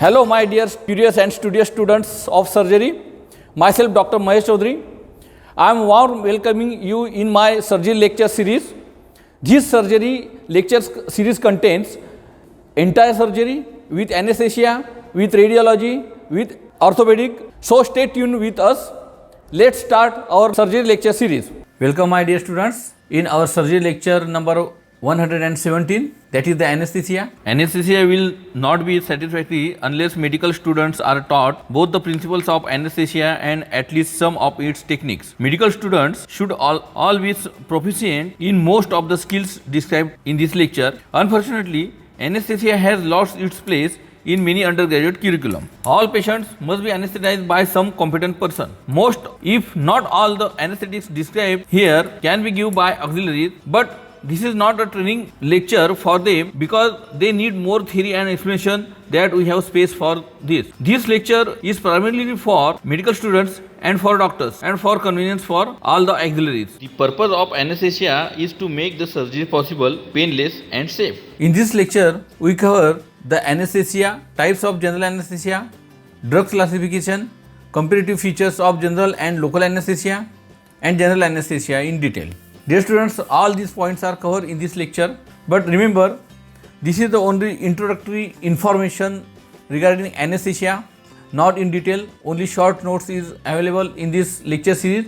Hello, my dear curious and studious students of surgery. Myself, Dr. Mahesh Chaudhary. I am warm welcoming you in my surgery lecture series. This surgery lecture series contains entire surgery with anesthesia, with radiology, with orthopedic. So stay tuned with us. Let's start our surgery lecture series. Welcome, my dear students, in our surgery lecture number 117, that is the anesthesia. Anesthesia will not be satisfactory unless medical students are taught both the principles of anesthesia and at least some of its techniques. Medical students should always proficient in most of the skills described in this lecture. Unfortunately, anesthesia has lost its place in many undergraduate curriculum. All patients must be anesthetized by some competent person. Most, if not all, the anesthetics described here can be given by auxiliaries, but this is not a training lecture for them because they need more theory and explanation that we have space for this. This lecture is primarily for medical students and for doctors and for convenience for all the auxiliaries. The purpose of anesthesia is to make the surgery possible, painless and safe. In this lecture, we cover the anesthesia, types of general anesthesia, drugs classification, comparative features of general and local anesthesia, and general anesthesia in detail. Dear students, all these points are covered in this lecture, but remember, this is the only introductory information regarding anesthesia, not in detail. Only short notes is available in this lecture series.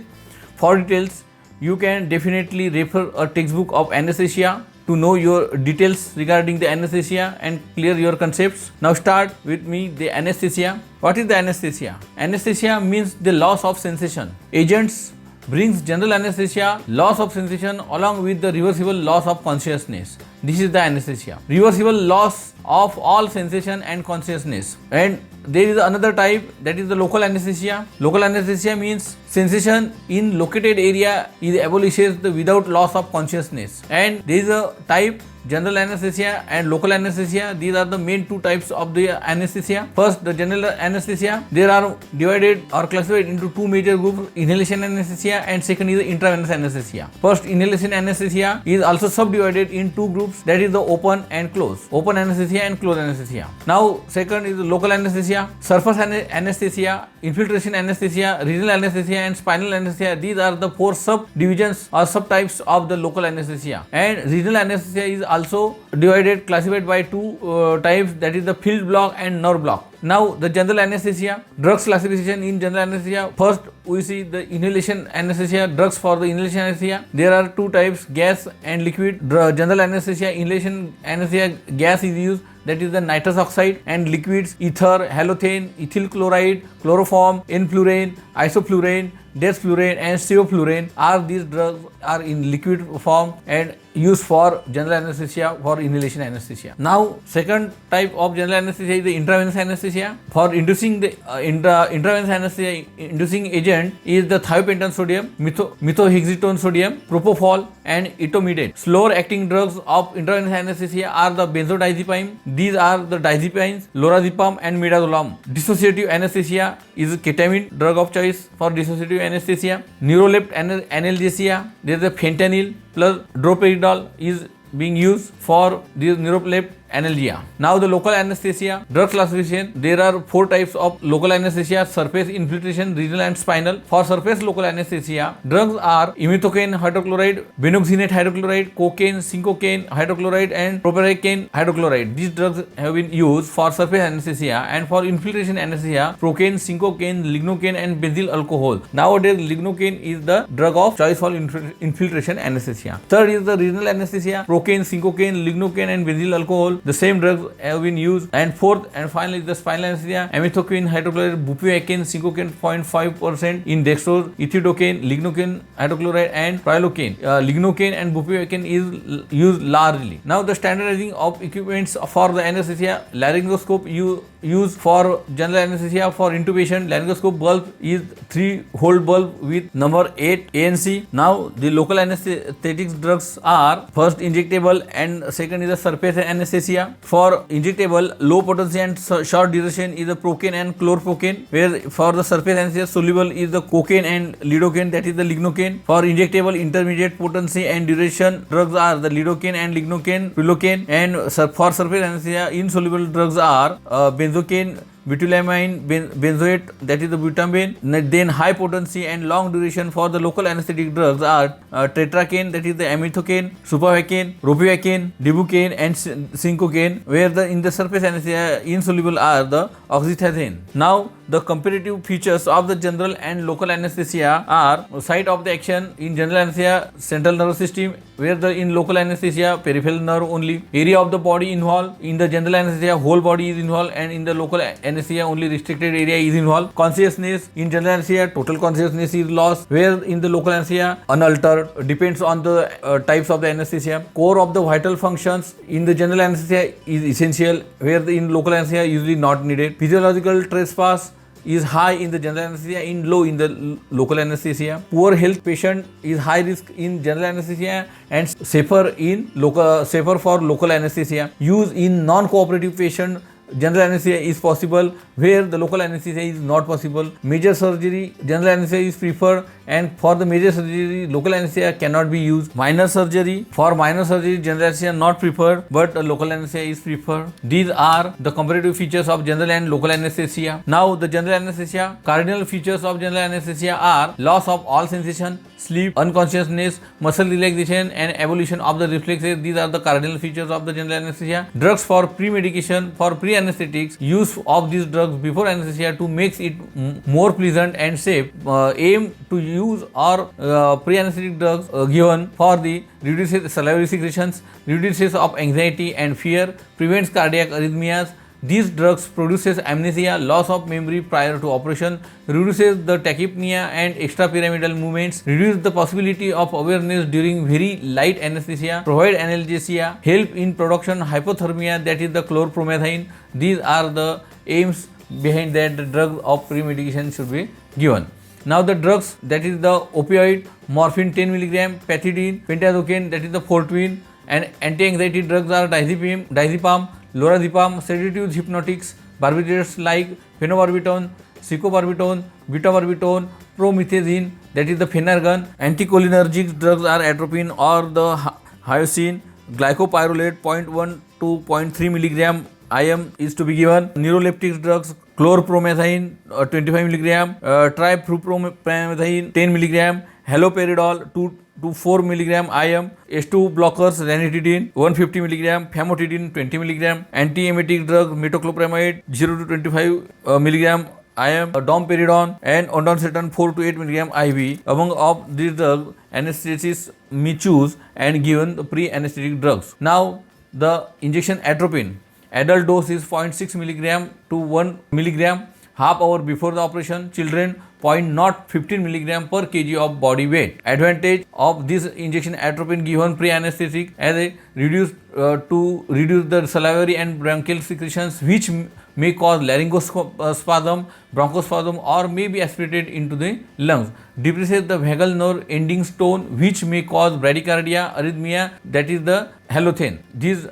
For details, you can definitely refer a textbook of anesthesia to know your details regarding the anesthesia and clear your concepts. Now start with me the anesthesia. What is the anesthesia? Anesthesia means the loss of sensation. Agents brings general anesthesia, loss of sensation along with the reversible loss of consciousness. This is the anesthesia. Reversible loss of all sensation and consciousness. And there is another type, that is the local anesthesia. Local anesthesia means sensation in located area is abolishes without loss of consciousness. And there is a type, general anesthesia and local anesthesia. These are the main two types of the anesthesia. First, the general anesthesia. There are divided or classified into two major groups, inhalation anesthesia and second is the intravenous anesthesia. First, inhalation anesthesia is also subdivided in two groups, that is the open and close. Open anesthesia and closed anesthesia. Now, second is the local anesthesia, surface anesthesia, infiltration anesthesia, regional anesthesia and spinal anesthesia. These are the four subdivisions or subtypes of the local anesthesia. And regional anesthesia is also divided, classified by two types, that is the field block and nerve block. Now the general anesthesia, drugs classification in general anesthesia. First we see the inhalation anesthesia, drugs for the inhalation anesthesia. There are two types, gas and liquid. General anesthesia, inhalation anesthesia, gas is used, that is the nitrous oxide, and liquids, ether, halothane, ethyl chloride, chloroform, enflurane, isoflurane, desflurane and sevoflurane are these drugs are in liquid form and used for general anesthesia for inhalation anesthesia. Now second type of general anesthesia is the intravenous anesthesia. For inducing the intravenous anesthesia, inducing agent is the thiopentan sodium, methotrexate sodium, propofol and etomidate. Slower acting drugs of intravenous anesthesia are the benzodiazepine. These are the diazepines, lorazepam and midazolam. Dissociative anesthesia is ketamine, drug of choice for dissociative anesthesia. Neurolept analgesia, there is a fentanyl plus droperidol is being used for this neurolept analgesia. Now the local anesthesia, drug classification. There are four types of local anesthesia: surface, infiltration, regional and spinal. For surface local anesthesia, drugs are imethocaine hydrochloride, benoxynate hydrochloride, cocaine, cincocaine hydrochloride and proparacaine hydrochloride. These drugs have been used for surface anesthesia. And for infiltration anesthesia, procaine, cincocaine, lignocaine and benzyl alcohol. Nowadays lignocaine is the drug of choice for infiltration anesthesia. Third is the regional anesthesia, procaine, cincocaine, lignocaine and benzyl alcohol. The same drugs have been used. And fourth and finally the spinal anesthesia, amethocaine hydrochloride, bupivacaine, cincocaine 0.5% in dextrose, ethidocaine, lignocaine hydrochloride and prilocaine. Lignocaine and bupivacaine is used largely. Now the standardizing of equipments for the anesthesia, laryngoscope used for general anesthesia. For intubation, laryngoscope bulb is 3-hole bulb with number 8 ANC. Now the local anesthetics drugs are first injectable and second is the surface anesthesia. For injectable, low potency and short duration is the procaine and chlorprocaine, where for the surface anesthesia soluble is the cocaine and lidocaine, that is the lignocaine. For injectable, intermediate potency and duration drugs are the lidocaine and lignocaine, prilocaine, and for surface anesthesia insoluble drugs are benzocaine, butylamine benzoate, that is the butamine. Then high potency and long duration for the local anesthetic drugs are tetracaine, that is the amethocane, supavacaine, ropivacaine, dibucaine and cincocaine, where in the surface anesthesia insoluble are the oxytazine. Now the comparative features of the general and local anesthesia are site of the action. In general anesthesia, central nervous system, where in local anesthesia peripheral nerve only. Area of the body involved. In the general anesthesia, whole body is involved, and in the local anesthesia only restricted area is involved. Consciousness, in general anesthesia total consciousness is lost, where in the local anesthesia unaltered, depends on the types of the anesthesia. Core of the vital functions in the general anesthesia is essential, where in local anesthesia usually not needed. Physiological trespass is high in the general anesthesia, in low in the local anesthesia. Poor health patient is high risk in general anesthesia and safer for local anesthesia. Use in non-cooperative patient, general anesthesia is possible, where the local anesthesia is not possible. Major surgery, general anesthesia is preferred, and for the major surgery, local anesthesia cannot be used. Minor surgery, for minor surgery, general anesthesia not preferred, but local anesthesia is preferred. These are the comparative features of general and local anesthesia. Now the general anesthesia, cardinal features of general anesthesia are loss of all sensation, sleep, unconsciousness, muscle relaxation and abolition of the reflexes. These are the cardinal features of the general anesthesia. Drugs for pre-medication, for pre-anesthetics, use of these drugs before anesthesia to make it more pleasant and safe. Aim to use or pre-anesthetic drugs given for the reduces salivary secretions, reduces of anxiety and fear, prevents cardiac arrhythmias. These drugs produces amnesia, loss of memory prior to operation, reduces the tachypnea and extrapyramidal movements, reduce the possibility of awareness during very light anesthesia, provide analgesia, help in production hypothermia, that is the chlorpromethine. These are the aims behind that the drug of pre-medication should be given. Now the drugs, that is the opioid, morphine 10 mg, pethidine, pentoxazocaine, that is the Fortwin, and anti-anxiety drugs are diazepam, lorazepam, sedatives, hypnotics, barbiturates like phenobarbital, secobarbital, butabarbital, promethazine, that is the Phenergan. Anticholinergic drugs are atropine or the hyoscine, glycopyrrolate 0.1 to 0.3 mg IM is to be given. Neuroleptic drugs, chlorpromethine 25 mg, triflupromethine 10 mg, haloperidol 2 to 4 mg IM, H2 blockers ranitidine 150 mg, famotidine 20 mg, antiemetic drug metoclopramide 0 to 25 mg IM, domperidone and ondansetron 4 to 8 mg IV. Among of these drugs, anesthetists may choose and given the pre-anesthetic drugs. Now the injection atropine, adult dose is 0.6 mg to 1 mg half hour before the operation. Children 0.15 mg per kg of body weight. Advantage of this injection atropine given pre-anesthetic as a to reduce the salivary and bronchial secretions which may cause laryngospasm, bronchospasm or may be aspirated into the lungs. Depresses the vagal nerve ending stone which may cause bradycardia, arrhythmia, that is the halothane. These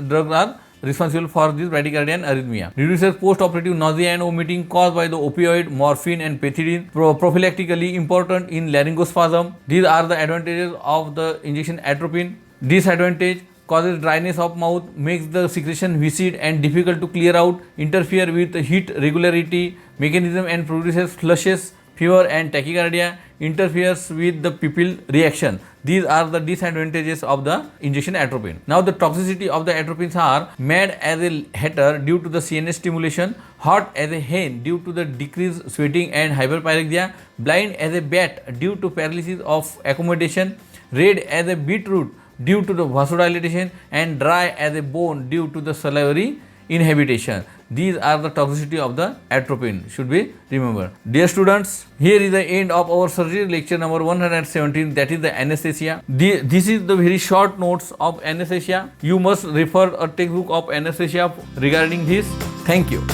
drugs are responsible for this bradycardia and arrhythmia. Reduces post-operative nausea and vomiting caused by the opioid, morphine and pethidine. Prophylactically important in laryngospasm. These are the advantages of the injection atropine. Disadvantage: causes dryness of mouth, makes the secretion viscid and difficult to clear out, interfere with heat regularity mechanism and produces flushes, fever and tachycardia, interferes with the pupil reaction. These are the disadvantages of the injection atropine. Now the toxicity of the atropines are: mad as a hatter due to the CNS stimulation, hot as a hen due to the decreased sweating and hyperpyrexia, blind as a bat due to paralysis of accommodation, red as a beetroot due to the vasodilatation, and dry as a bone due to the salivary inhibition. These are the toxicity of the atropine, should be remembered. Dear students, here is the end of our surgery lecture number 117, that is the anesthesia. This is the very short notes of anesthesia. You must refer a textbook of anesthesia regarding this. Thank you.